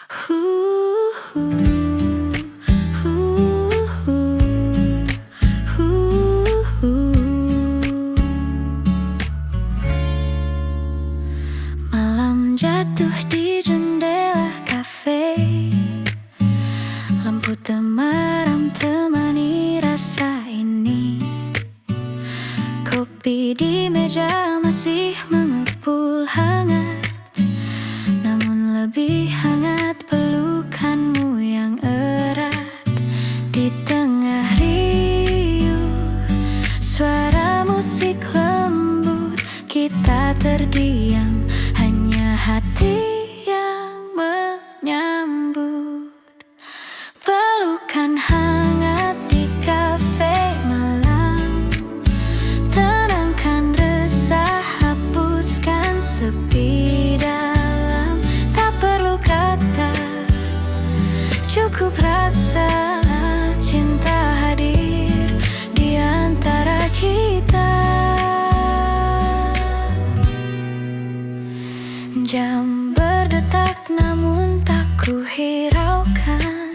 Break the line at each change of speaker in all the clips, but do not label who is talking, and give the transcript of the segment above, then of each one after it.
Hu, hu, hu, hu, hu. Malam jatuh di jendela kafe, lampu temaram temani rasa ini. Kopi di meja masih mengepul hangat, namun lebih hangat pelukanmu yang erat. Di tengah riuh suara musik lembut, kita terdiam, hanya hati yang menyambut. Pelukan hangat di kafe malam, tenangkan resah, hapuskan sepi dalam. Tak perlu kata, cukup rasa cinta hadir di antara kita. Jam berdetak namun tak ku hiraukan,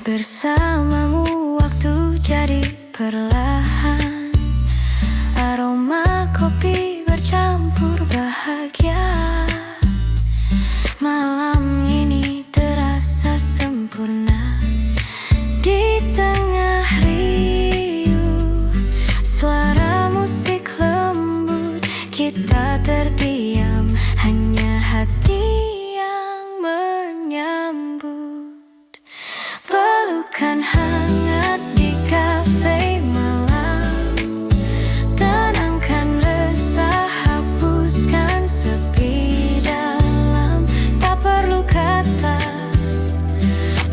bersamamu waktu jadi perlahan. Aroma kopi bercampur bahagia, malam ini terasa sempurna. Di tengah riuh suara musik lembut, kita terdiam, hanya hati yang menyambut. Pelukan hangat di kafe malam, tenangkan resah, hapuskan sepi dalam. Tak perlu kata,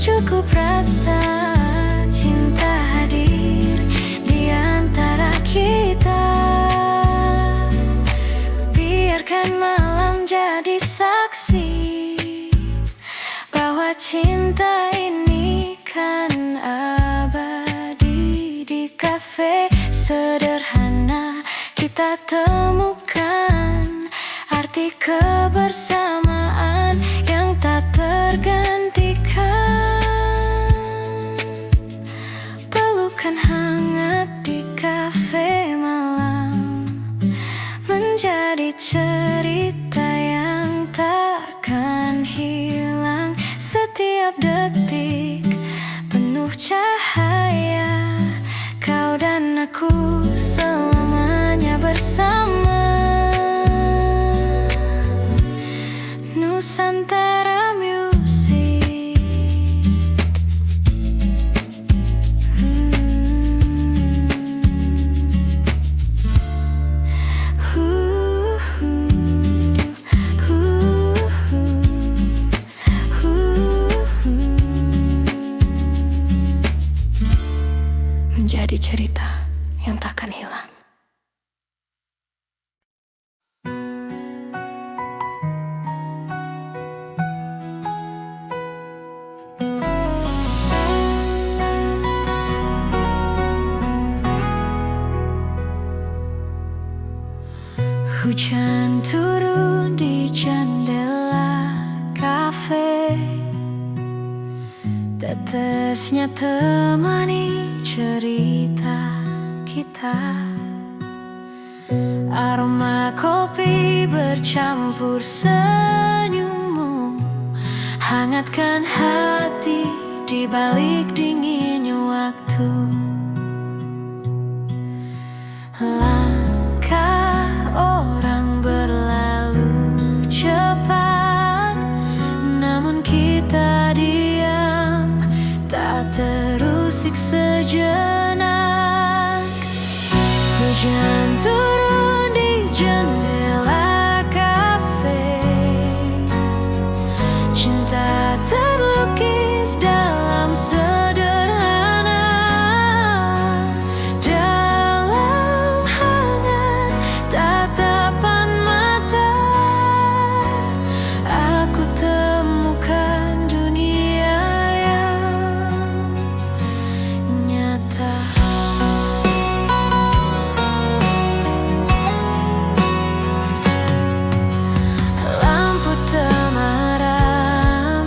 cukup rasa cinta hadir di antara kita. Biarkan malam jadi saksi bahwa cinta ini kan abadi. Di kafe sederhana kita temukan arti kebersamaan yang tak tergantikan. Pelukan hangat di kafe malam menjadi cerita yang takkan hilang. Setiap detik penuh cahaya, kau dan aku selamanya bersama. Nusantara Music. Menjadi cerita yang takkan hilang. Hujan turun di jendela kafe, tetesnya temani cerita kita. Aroma kopi bercampur senyummu, hangatkan hati di balik dinginnya waktu. Langkah orang berlalu cepat, namun kita diam, tak terusik sejenak. Hujan turun di jendela kafe, cinta terlukis dalam sederhana. Dalam hangat tatapan mata, aku temukan dunia yang nyata. Lampu temaram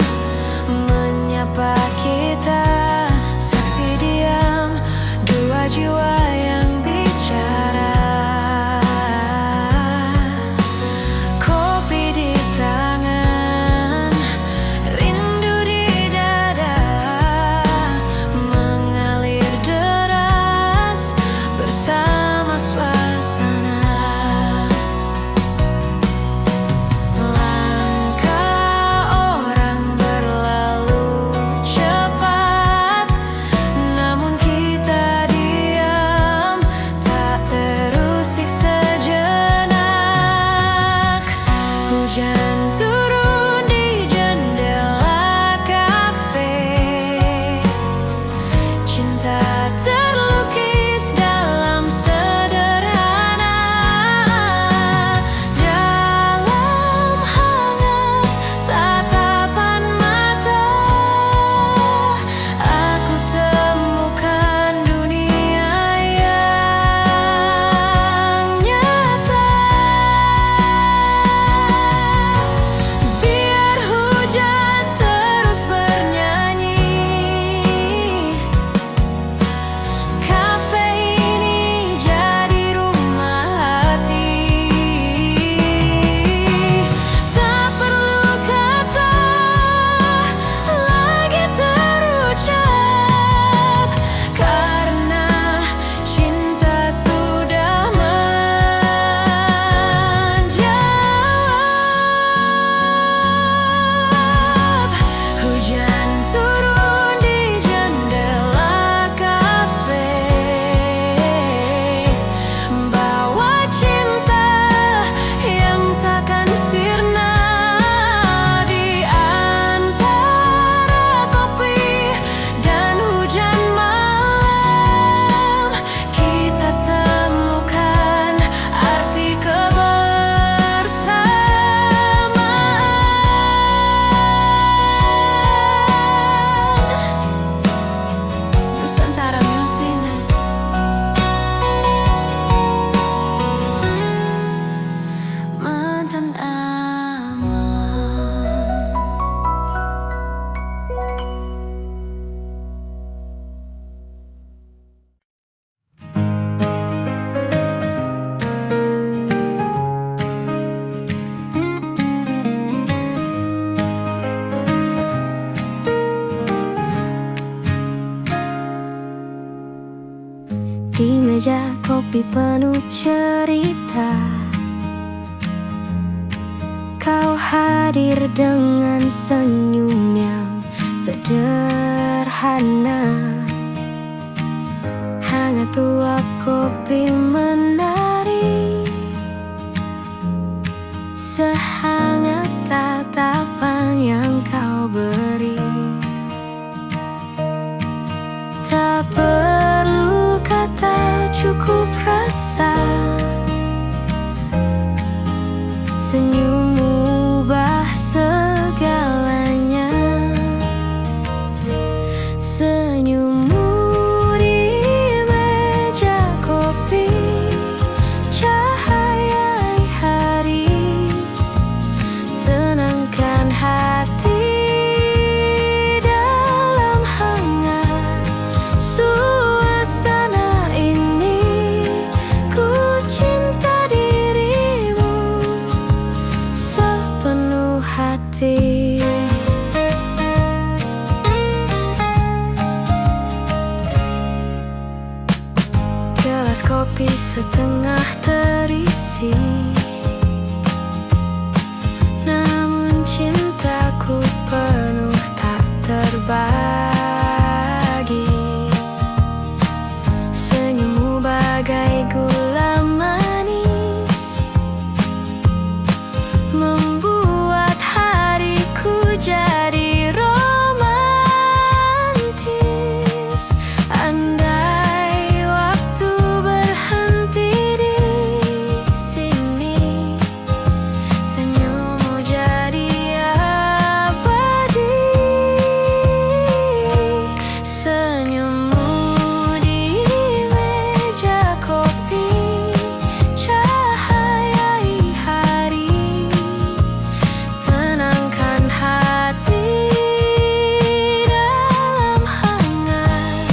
meja kopi penuh cerita. Kau hadir dengan senyum yang sederhana. Hangat uap kopi menari, sehangat tatapan yang kau beri. Tak perlu kata, cukup rasa. Senyummu ubah segalanya. Senyummu di meja kopi, cahaya hari, tenangkan hati dalam hangat suasana ini. Ku cinta dirimu sepenuh hati. Gelas kopi setengah terisi, namun cintaku penuh tak terbagi. Senyummu bagai gula manis, membuat hariku jadi romantis. Andai waktu berhenti di sini, senyummu jadi abadi. Senyummu di meja kopi, cahaya hari, tenangkan hati dalam hangat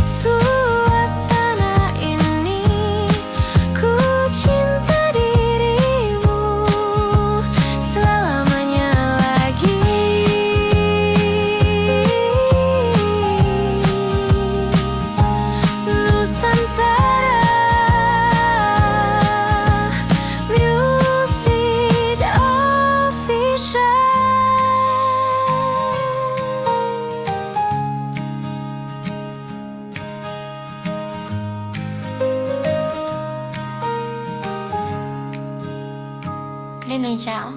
suasana ini. Ku cinta dirimu selamanya lagi. Nusantara Music Official. Lên này chào.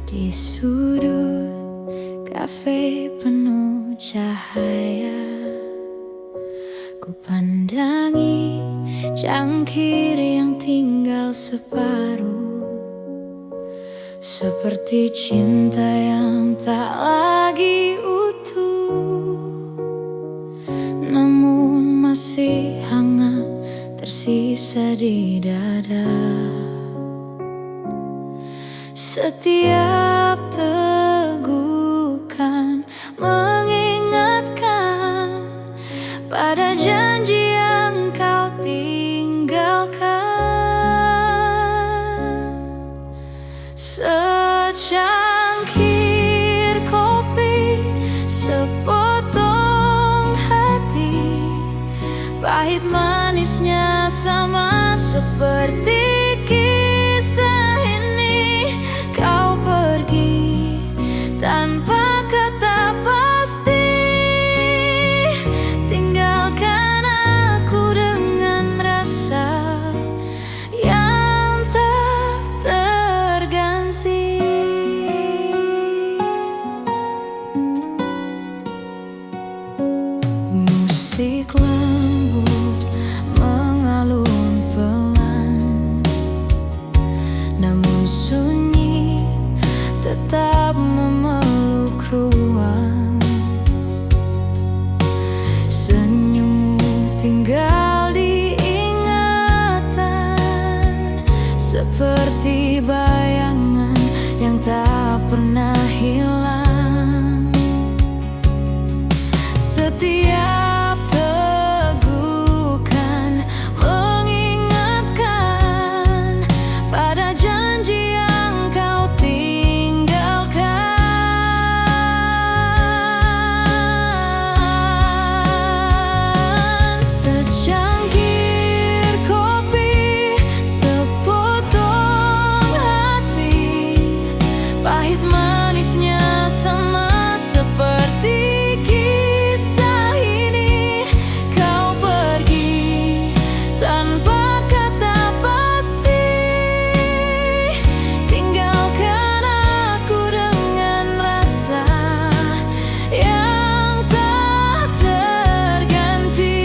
Di sudut kafe penuh cahaya, ku pandangi cangkir yang tinggal separuh, seperti cinta yang tak lagi utuh, namun masih hangat tersisa di dada. Setiap tegukan mengingatkan pada janji yang kau tinggalkan. Secangkir kopi, sepotong hati, pahit manisnya sama seperti kisah ini. Kau pergi tanpa kata pasti, tinggalkan aku dengan rasa yang tak terganti. Musik lembut mengalun pelan, namun sunyi tetap memeluk ruang. Senyummu tinggal di ingatan, seperti bayangan yang tak pernah hilang. Setiap tegukan mengingatkan pada janji yang kau tinggalkan. Secangkir kopi, sepotong hati, pahit manisnya sama seperti kisah ini. Kau pergi tanpa kata pasti, tinggalkan aku dengan rasa yang tak terganti.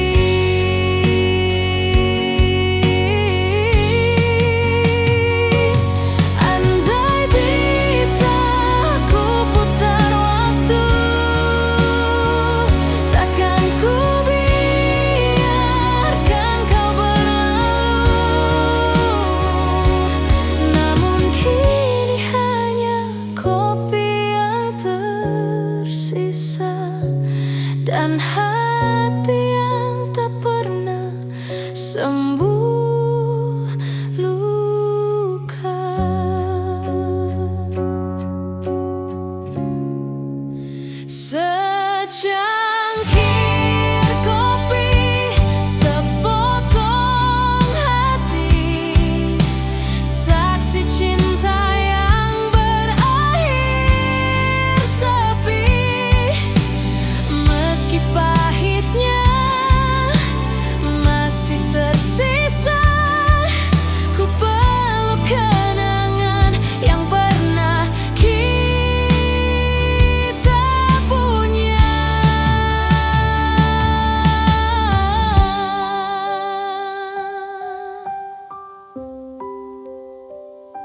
Andai bisa ku putar waktu, takkan ku biarkan kau berlalu. Namun kini hanya kopi yang tersisa dan hati yang tak pernah sembuh luka. Secangkir kopi, sepotong hati, saksi cinta yang berakhir sepi. Meski pahitnya masih tersisa, ku peluk kenangan yang pernah kita punya.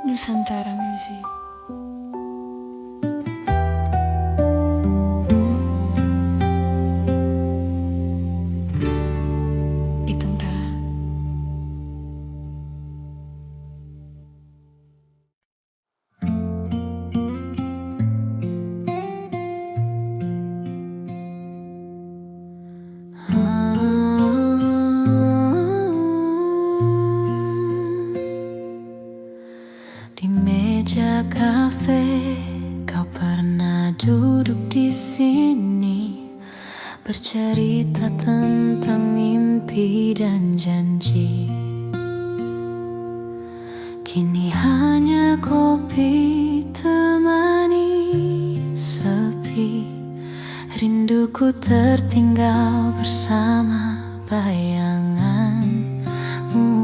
Nusantara Music. Tentara. Di meja kafe kau pernah duduk di sini, bercerita tentang mimpi dan janji. Kini hanya kopi temani sepi, rinduku tertinggal bersama bayanganmu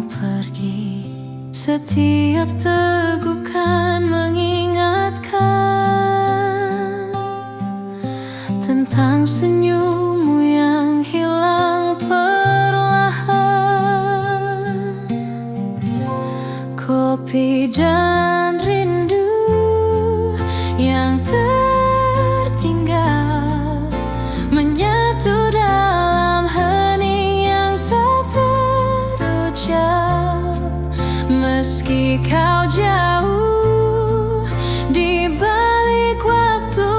pergi. Setiap tegukan mengingatkan tentang senyummu yang hilang perlahan. Kopi dan rindu yang tertinggal menyatu dalam hening yang tak terucap. Meski kau jauh di balik waktu,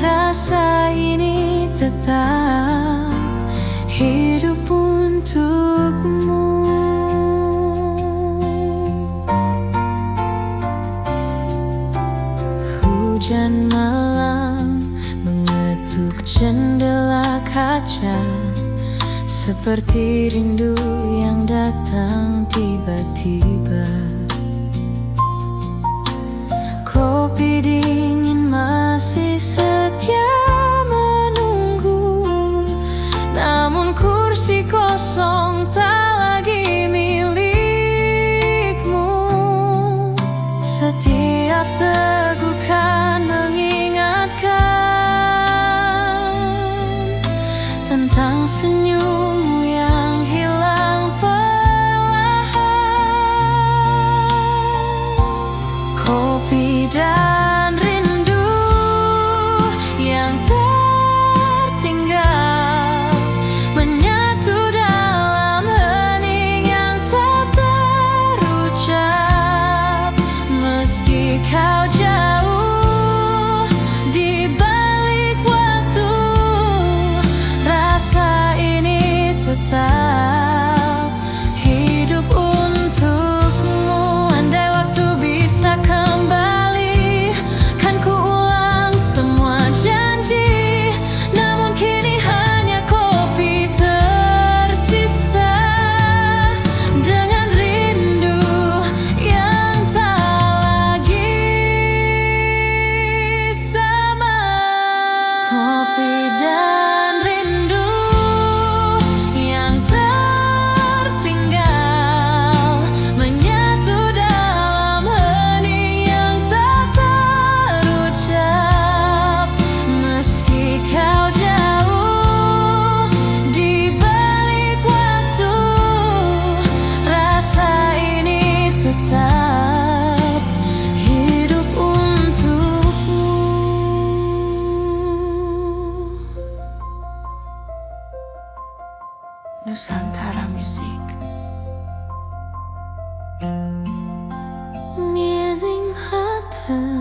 rasa ini tetap hidup untukmu. Hujan malam mengetuk jendela kaca, seperti rindu yang datang tiba-tiba. Kopi dingin masih setia menunggu, namun kursi kosong tak lagi milikmu. Setiap tegukan mengingatkan tentang senyummu yang hilang perlahan. tetap hidup untukmu. Nusantara Musik. Amazing Hotel.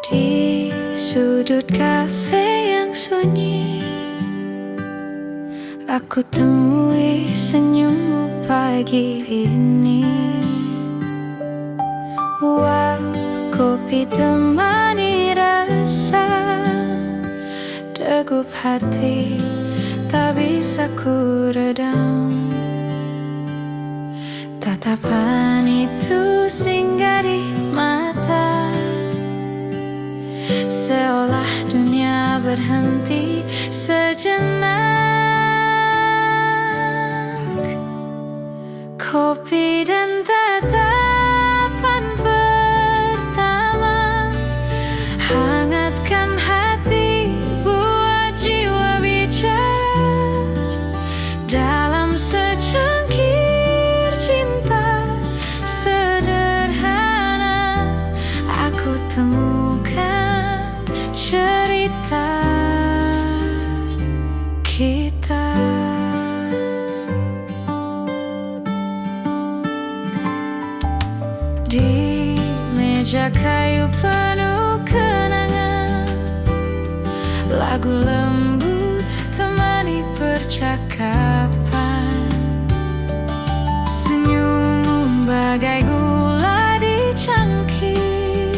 Di sudut kafe yang sunyi, aku temui senyummu pagi ini. Wow, kopi temani rasa degup hati, tak bisa ku redam. Tatapan itu singgah di mata, seolah dunia berhenti sejenak. Kopi dan tatapan pertama hangatkan hati, buat jiwa bicara dalam secangkir cinta sederhana. Aku temukan cerita kita. Di meja kayu penuh kenangan, lagu lembut temani percakapan. Senyummu bagai gula di cangkir,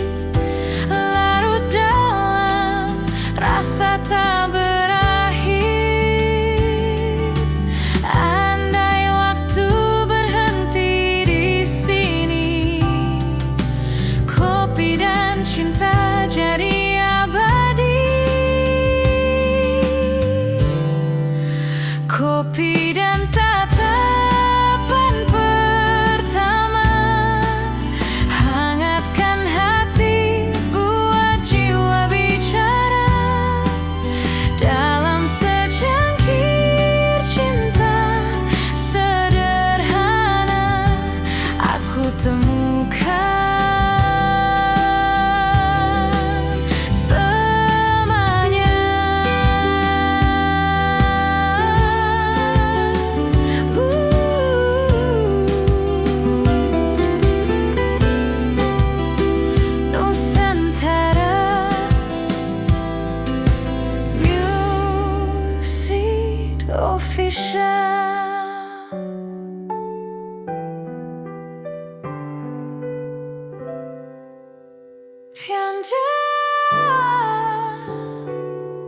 larut dalam rasa tak berakhir. Andai waktu berhenti di sini, kopi dan cinta jadi abadi. Kopi dan tatapan pertama hangatkan hati, buat jiwa bicara dalam secangkir cinta sederhana. Aku temukan official. Piange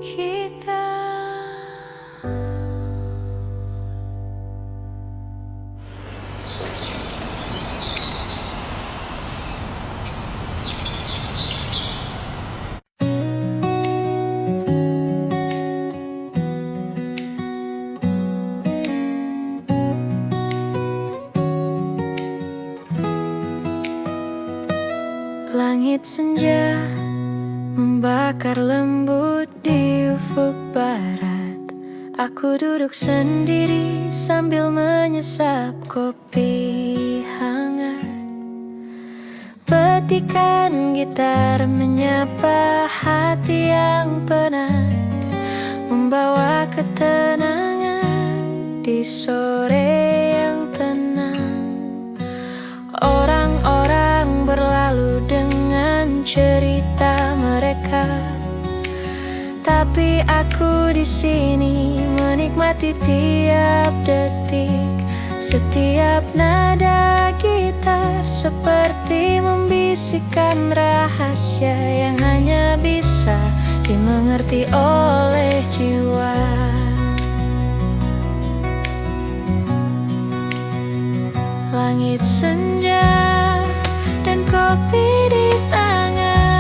kita. Langit senja membakar lembut di ufuk barat. Aku duduk sendiri sambil menyesap kopi hangat. Petikan gitar menyapa hati yang penat, membawa ketenangan di sore yang tenang. Orang-orang berlalu dengan cerita mereka, tapi aku di sini menikmati tiap detik. Setiap nada gitar seperti membisikkan rahasia yang hanya bisa dimengerti oleh jiwa. Langit senja dan kopi di tanganku,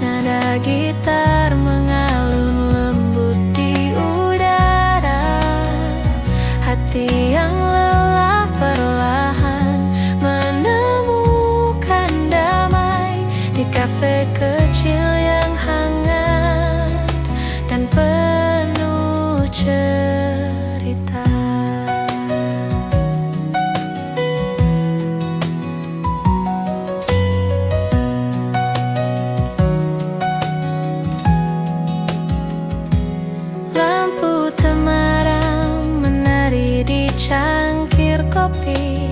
nada gitar mengalun lembut di udara. Hati yang lelah secangkir kopi.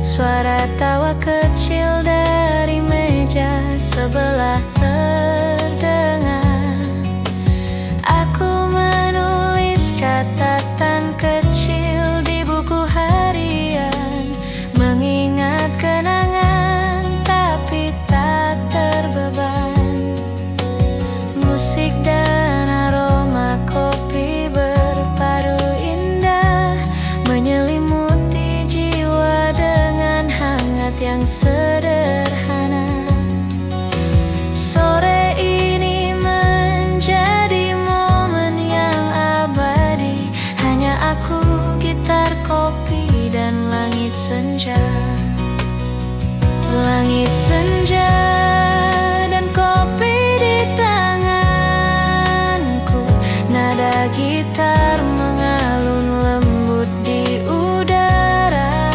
Suara tawa kecil dari meja sebelah terdengar. Aku menulis catatan kecil di buku harian, mengingat kenangan tapi tak terbeban. Musik dan aroma kopi berpadu indah, menyelimuti jiwa dengan hangat yang sederhana. Sore ini menjadi momen yang abadi, hanya aku, gitar, kopi, dan langit senja. Langit senja dan kopi di tanganku. Nada gitar mengalun lembut di udara.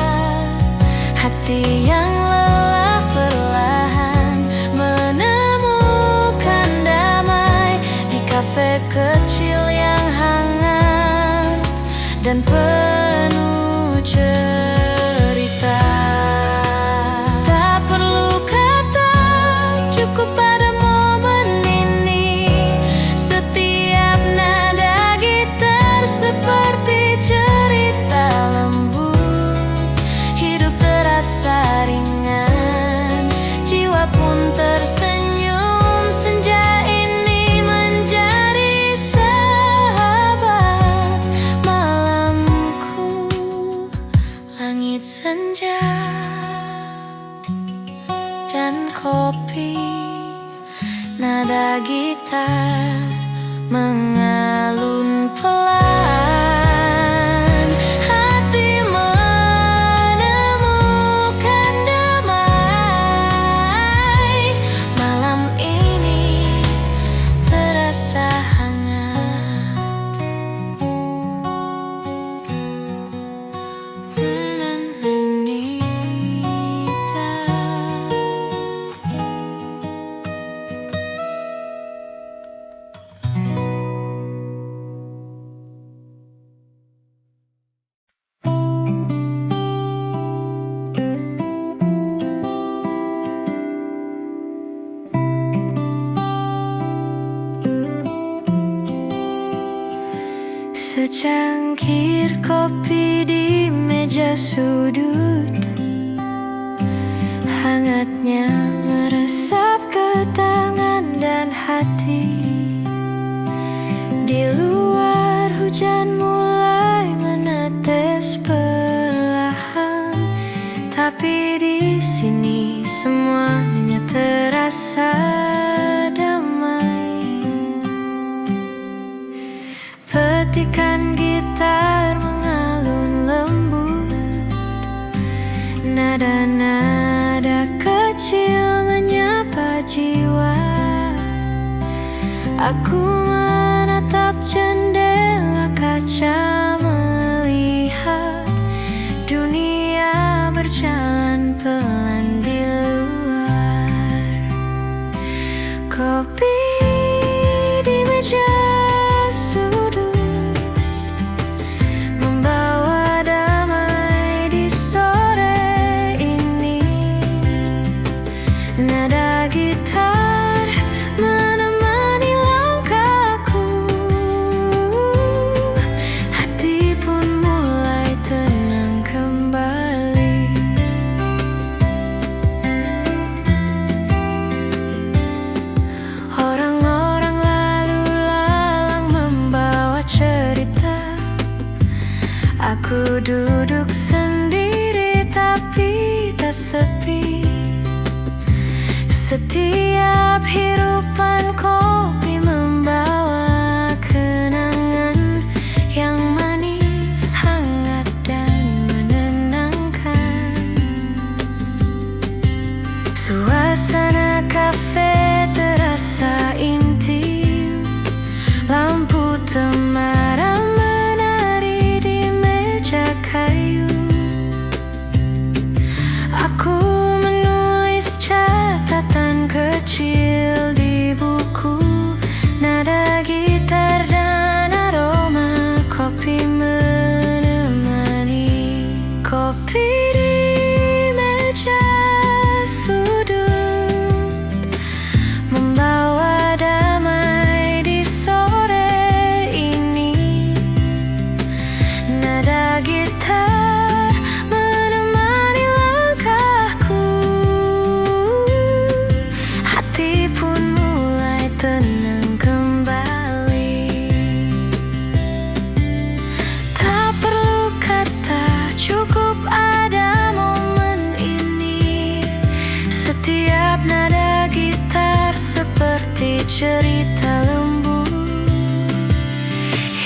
Hati yang lelah perlahan menemukan damai di kafe kecil yang hangat dan penuh cerita. Tak perlu kata, cukup pada momen ini. Setiap nada gitar seperti cerita lembut. Hidup terasa ringan, jiwa pun tersenyum. Senja ini menjadi sahabat malamku. Langit senja dan kopi, nada gitar mengalun pelan. Hati menemukan damai. Malam ini terasa hangat. Secangkir kopi di meja sudut, hangatnya meresap ke tangan dan hati. Di luar hujan mulai menetes perlahan, tapi di sini semuanya terasa damai. Petikan gitar mengalun lembut, nada-nada kecil menyapa jiwa. Aku menatap jendela kaca, melihat dunia berjalan pelan di luar. Kopi di meja membawa damai di sore ini. Nada gitar menemani langkahku. Hati pun mulai tenang kembali. kopi di meja sudut, membawa damai di sore ini. Nada gitar menemani langkahku, hati pun mulai tenang kembali. Tak perlu kata, cukup ada momen ini. Setiap nada gitar seperti cerita lembut.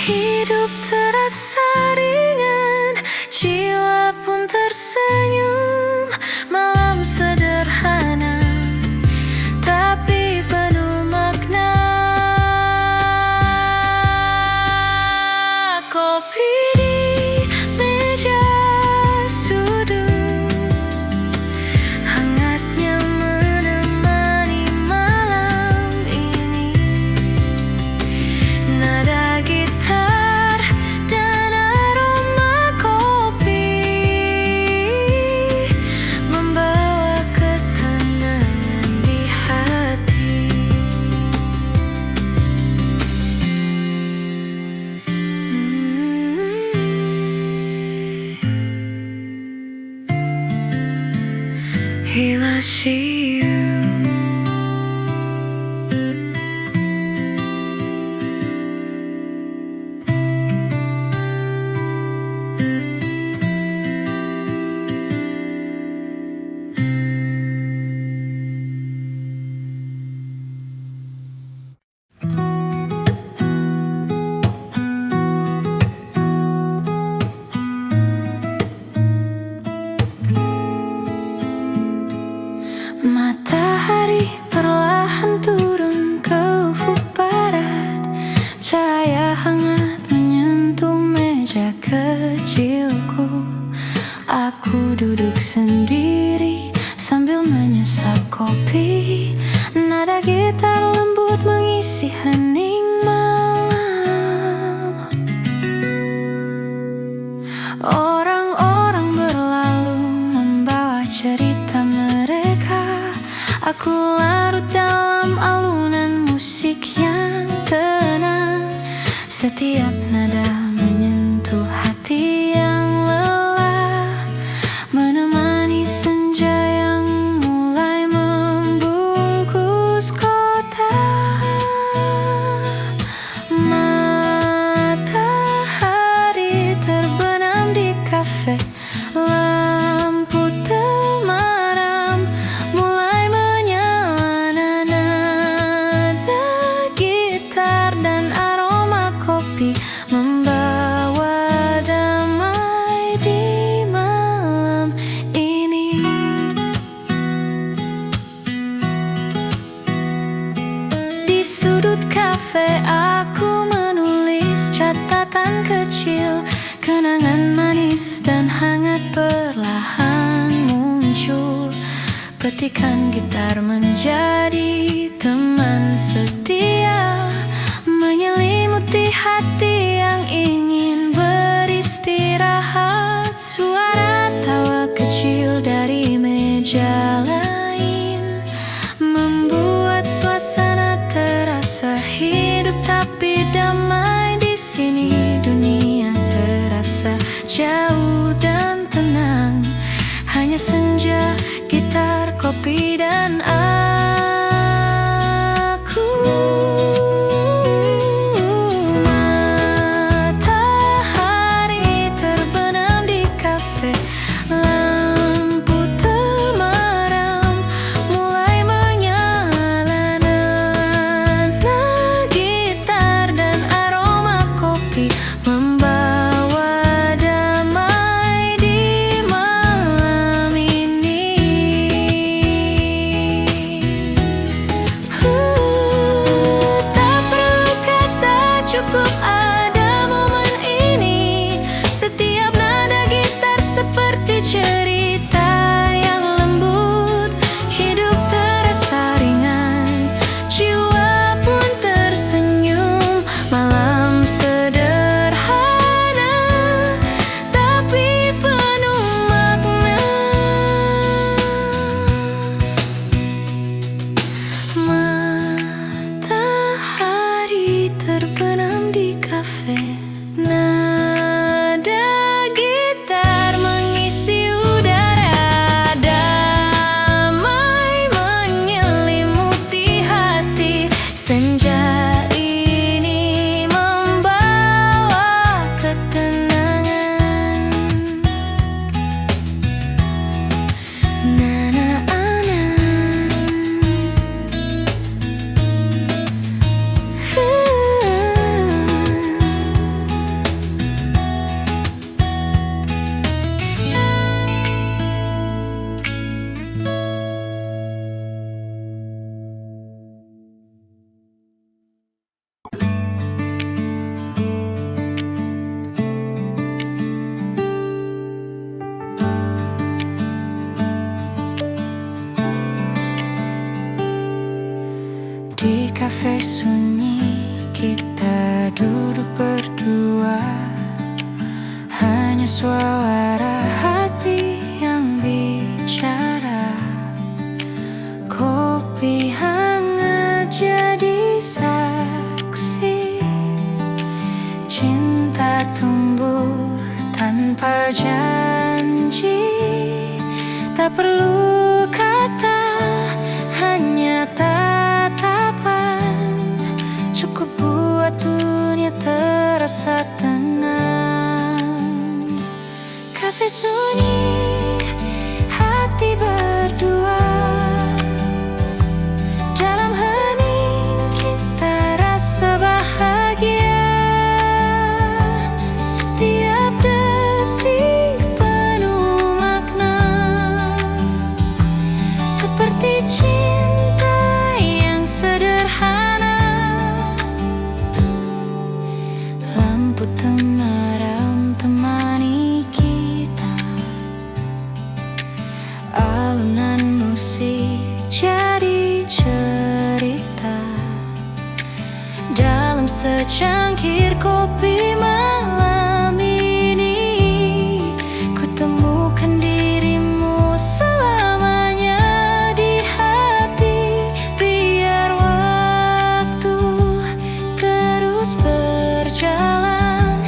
Hidup terasa ringan, jiwa pun tersenyum. Malam sederhana tapi penuh makna. Kopi di meja sudut, hangatnya menemani malam ini. Nada gitar dan aroma kopi membawa ketenangan di hati. Here I see you. Matahari perlahan turun ke ufuk barat. Cahaya hangat menyentuh meja kecilku. Aku duduk sendiri sambil menyesap kopi. Nada gitar lembut mengisi hening malam. Orang-orang berlalu membawa cerita mereka. Aku larut dalam alunan musik yang tenang. Setiap nada menyentuh hati yang lelah, menemani senja yang mulai membungkus kota. Matahari terbenam di kafe, lampu temaram mulai menyala. Nada gitar dan aroma kopi membawa damai di malam ini. Di sudut kafe aku menulis catatan kecil. Kenangan manis dan hangat perlahan muncul. Petikan gitar menjadi teman setia, menyelimuti hati yang ingin beristirahat. Suara tawa kecil dari meja lain membuat suasana terasa hidup tapi damai di sini. Dunia terasa jauh dan tenang, hanya senja, gitar, kopi dan aku. Matahari terbenam di kafe, lampu temaram mulai menyala. Nada gitar dan aroma kopi membawa damai di malam ini. kafe sunyi, kita duduk berdua. Hanya suara hati yang bicara. Kopi hangat jadi saksi. Cinta tumbuh tanpa janji. Tak perlu kata, hanya tatapan. Cukup buat dunia terasa tenang. Kafe sunyi, hati berdua. Dalam hening kita rasa bahagia. Setiap detik penuh makna. Seperti cinta yang sederhana. Lampu temaram temani kita. Alunan musik jadi cerita. Dalam secangkir kopi malam ini, ku temukan dirimu selamanya di hati. Biar waktu terus berjalan,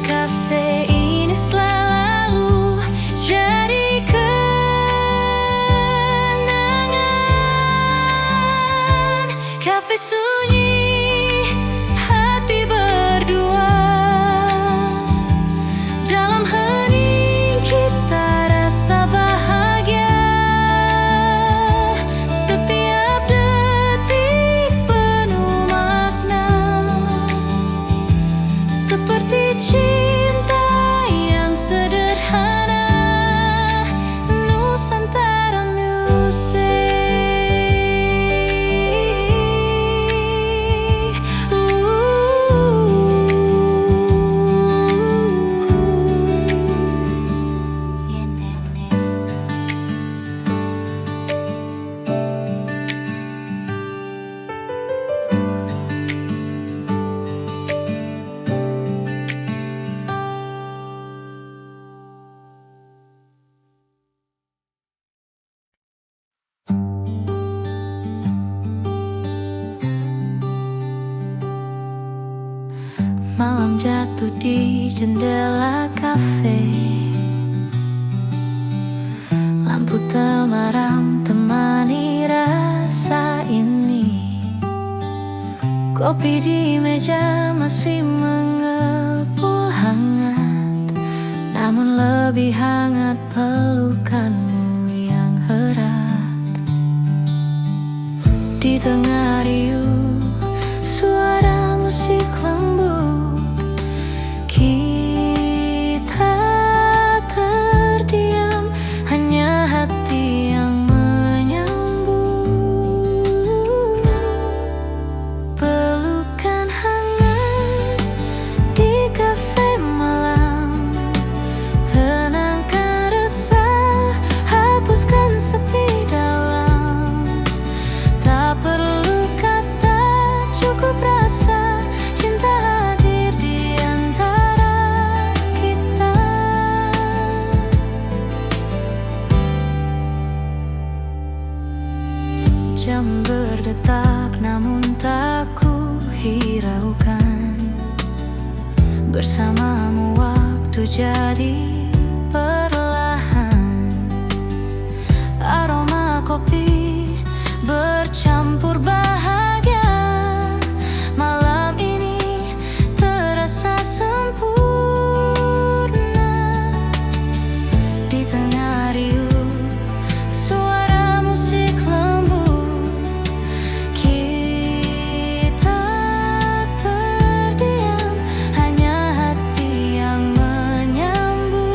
kafe ini selalu jadi kenangan. Kafe sunyi, hati berdua. Dalam hening kita rasa bahagia. Setiap detik penuh makna. Seperti cinta yang sederhana. Nusantara Music. Malam jatuh di jendela kafe. Lampu temaram temani rasa ini. Kopi di meja masih mengepul hangat. Namun lebih hangat pelukanmu yang erat. Di tengah riuh suara musik lembut, kita terdiam, hanya hati yang menyambut. Pelukan hangat di kafe malam, tenangkan resah, hapuskan sepi dalam. Tak perlu kata, cukup rasa. Cinta hadir di antara kita. Jam berdetak namun tak ku hiraukan. Bersamamu waktu jadi perlahan. Aroma kopi bercampur bahagia. Malam ini terasa sempurna. Di tengah riuh suara musik lembut, kita terdiam, hanya hati yang menyambut.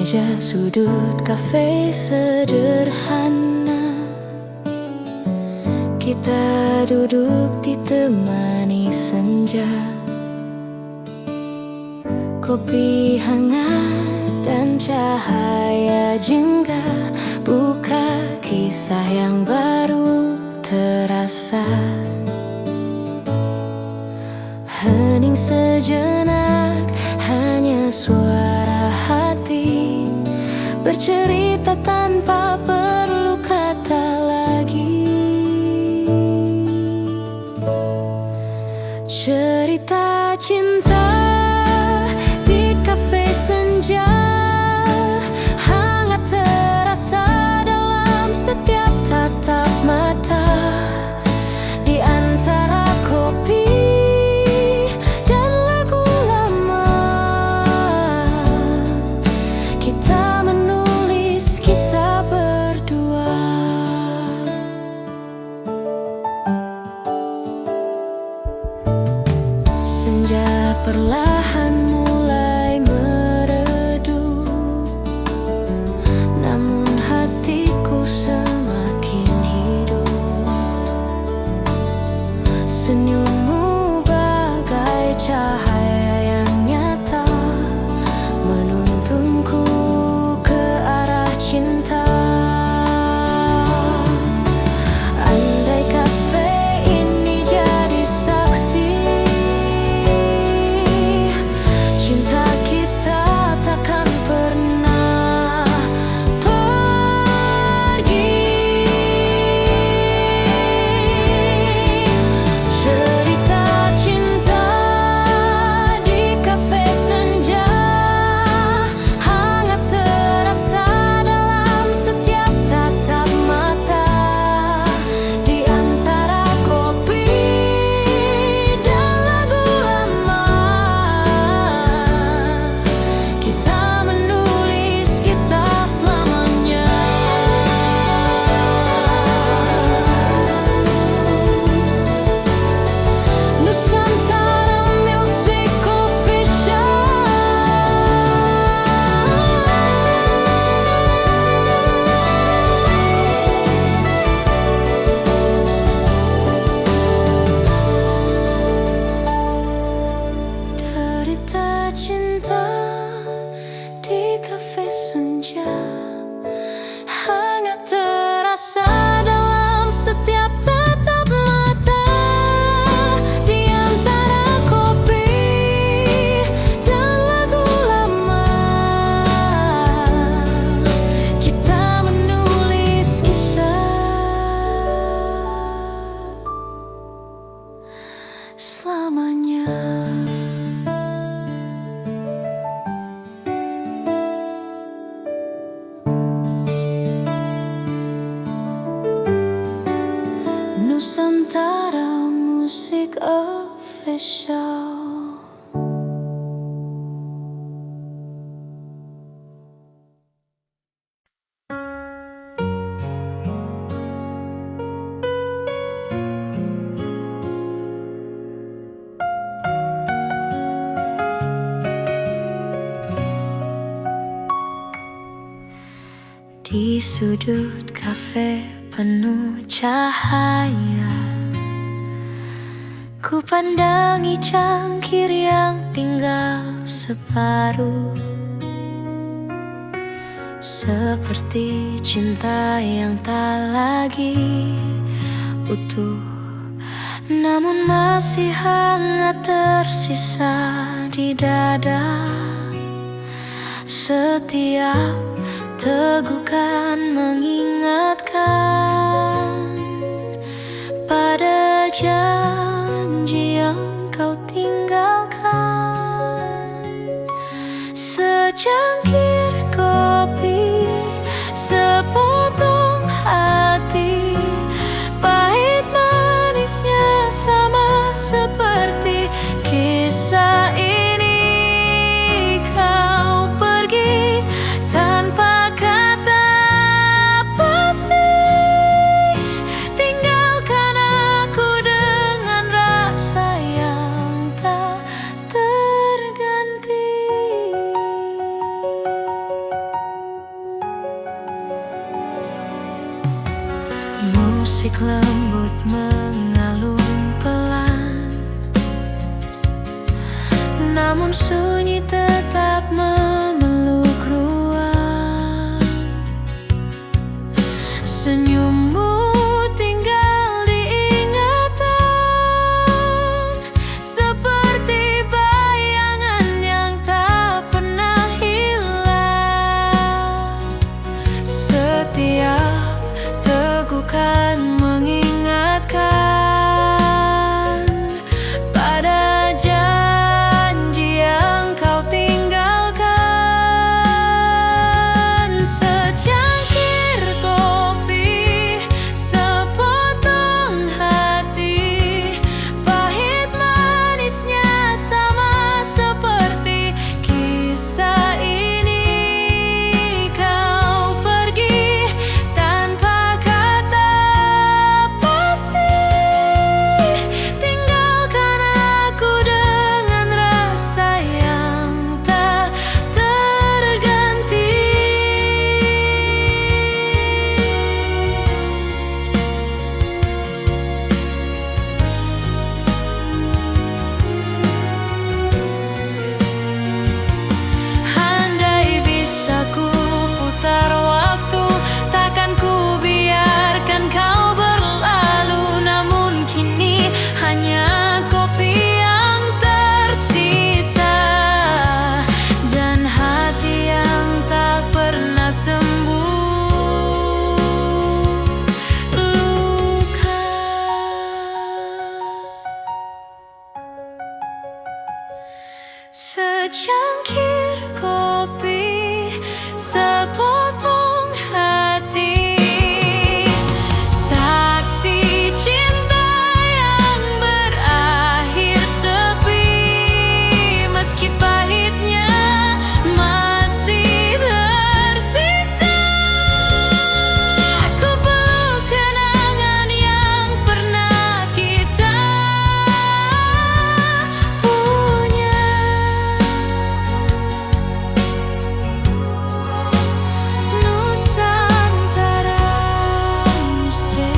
meja sudut kafe sederhana, kita duduk ditemani senja. Kopi hangat dan cahaya jingga buka kisah yang baru terasa. Hening sejenak, hanya suara hati bercerita tanpa perlu kata lagi. Cerita cinta di kafe senja, hangat terasa dalam setiap tatap mata. Di antara kopi dan lagu lama, kita menulis kisah berdua. Senja perlahan mulai meredup, namun hatiku semakin hidup. Senyummu bagai cahaya yang nyata, menuntunku ke arah cinta. Andai kafe ini jadi saksi, cinta kita takkan pernah pergi. Cerita cinta di kafe senja, hangat terasa dalam setiap tatap mata. Di antara kopi dan lagu lama, kita menulis kisah selamanya. Nusantara Music Official. Derita cinta di kafe senja, hangat terasa dalam setiap tatap mata. Di antara kopi dan lagu lama, kita menulis kisah selamanya. Nusantara Music Official. Di sudut kafe penuh cahaya, ku pandangi cangkir yang tinggal separuh. Seperti cinta yang tak lagi utuh, namun masih hangat tersisa di dada. Setiap tegukan mengingatkan pada janji yang kau tinggalkan. Secangkir kopi, sepotong hati, pahit manisnya sama seperti kisah ini. Kau pergi tanpa kata pasti, tinggalkan aku dengan musik lembut mengalun pelan, namun sunyi tetap memeluk ruang. Senyummu tinggal di ingatan, seperti bayangan yang tak pernah hilang. Setiap tegukan mengingatkan pada janji yang kau tinggalkan. Secangkir kopi, sepotong hati, pahit manisnya sama seperti kisah ini. Kau pergi tanpa kata pasti, tinggalkan aku dengan rasa yang tak terganti. Andai bisa ku putar waktu, takkan ku biarkan kau berlalu. Namun kini hanya kopi yang tersisa, dan hati yang tak pernah sembuh luka. Secangkir kopi, sepotong hati, saksi cinta yang berakhir sepi. Meski pahitnya masih tersisa, aku peluk kenangan yang pernah kita punya. Nusantara Musik.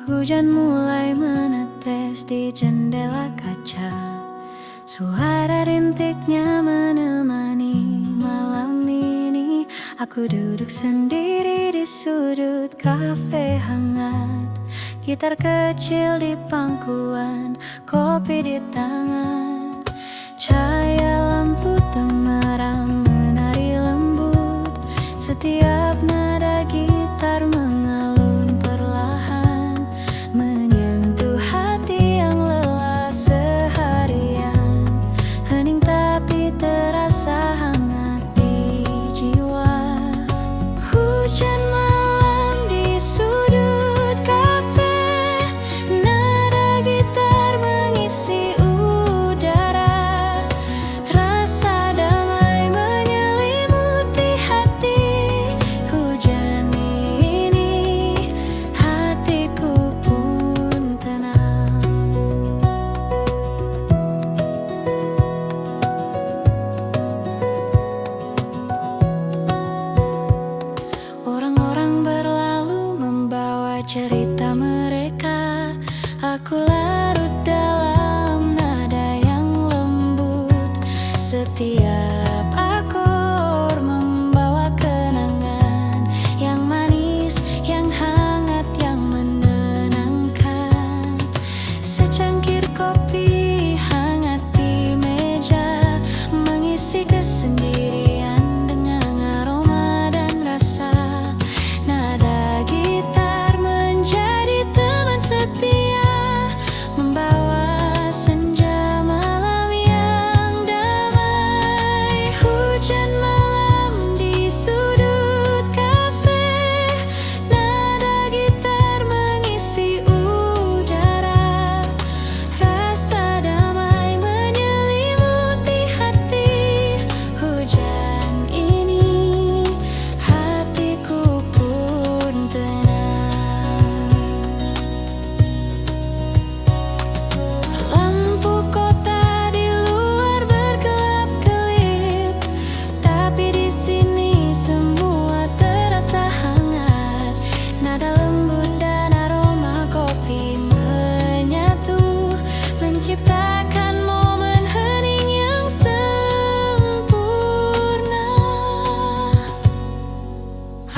Hujan mulai menetes di jendela kaca, suara rintiknya menemani malam ini. Aku duduk sendiri di sudut kafe hangat, gitar kecil di pangkuan, kopi di tangan. Cahaya lampu temaram menari lembut, setiap nada gitar mengalun perlahan, menyentuh hati yang lelah seharian. Hening tapi terasa hangat di jiwa. Hujan malam di sudut kafe, nada gitar mengisi udara. Rasa damai menyelimuti hati, hujan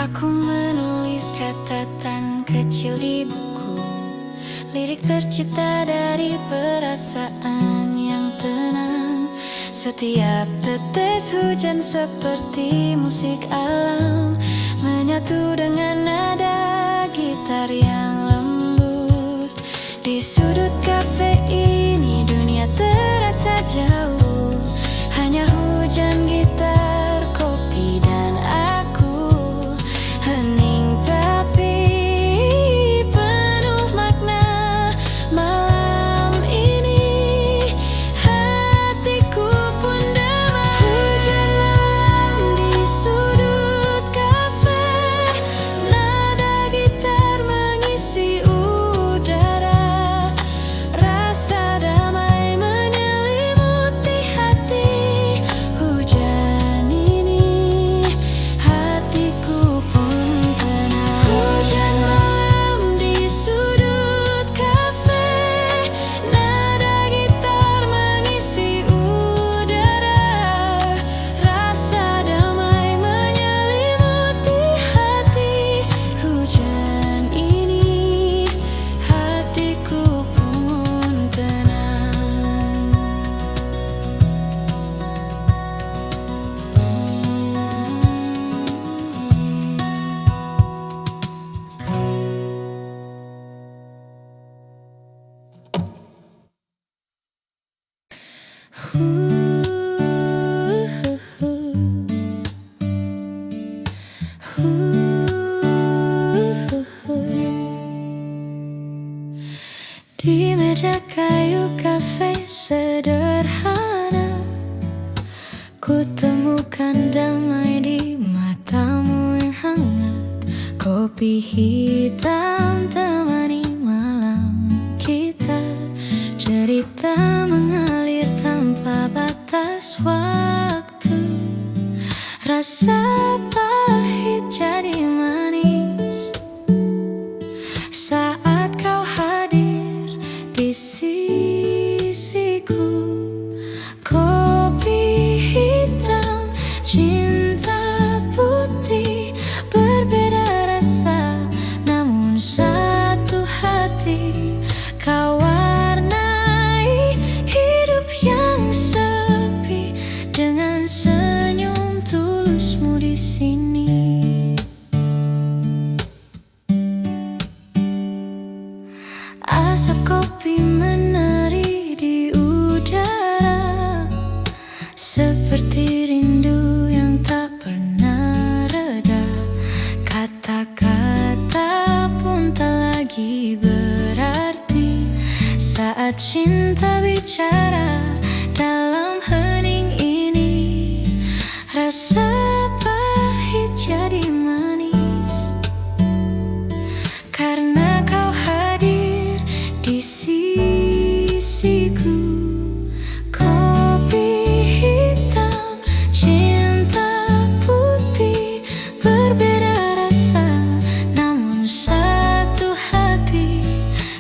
Aku menulis catatan kecil di buku. Lirik tercipta dari perasaan yang tenang. Setiap tetes hujan seperti musik alam, menyatu dengan nada gitar yang lembut. Di sudut kafe ini dunia terasa jauh, hanya hujan, gitar, kopi, dan aku. Hening tapi penuh makna. Malam ini hatiku pun damai. Hujan malam di sudut kafe, nada gitar mengisi udara. Rasa damai menyelimuti hati. Hujan ini hatiku pun tenang. Hujan malam di sudut kafe, nada gitar mengisi udara. Rasa damai menyelimuti hati. Hujan ini hatiku pun tenang. Di meja kayu kafe sederhana, ku temukan damai di matamu yang hangat. Kopi hitam temani malam kita, cerita mengalir tanpa batas waktu. Rasa pahit jadi manis saat kau hadir di sisiku. Kopi hitam, cinta putih, berbeda rasa namun satu hati. Kau warnai hidup yang sepi dengan senyum tulusmu di sini. Asap kopi menari di udara, seperti rindu yang tak pernah reda. Kata-kata pun tak lagi berarti saat cinta bicara dalam hening ini. Rasa pahit jadi manis karena kau hadir di sisiku. Kopi hitam, cinta putih, berbeda rasa namun satu hati.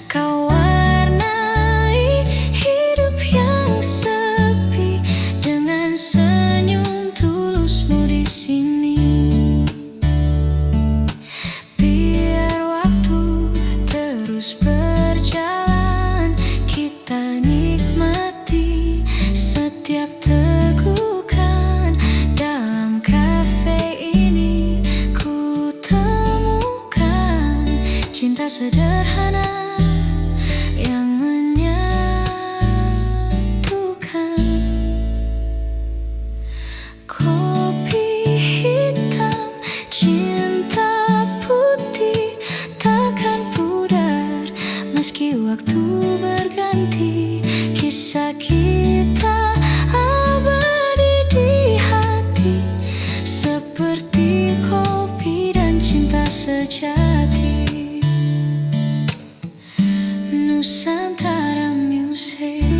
Kau warnai hidup yang sepi dengan senyum tulusmu di sini. Biar waktu terus berjalan, kita nikmati setiap tegukan. Dalam kafe ini ku temukan cinta sederhana yang menyatukan. Kopi hitam, cinta putih, takkan pudar meski waktu berganti. Kisah kita abadi di hati, seperti kopi dan cinta sejati. Nusantara Music.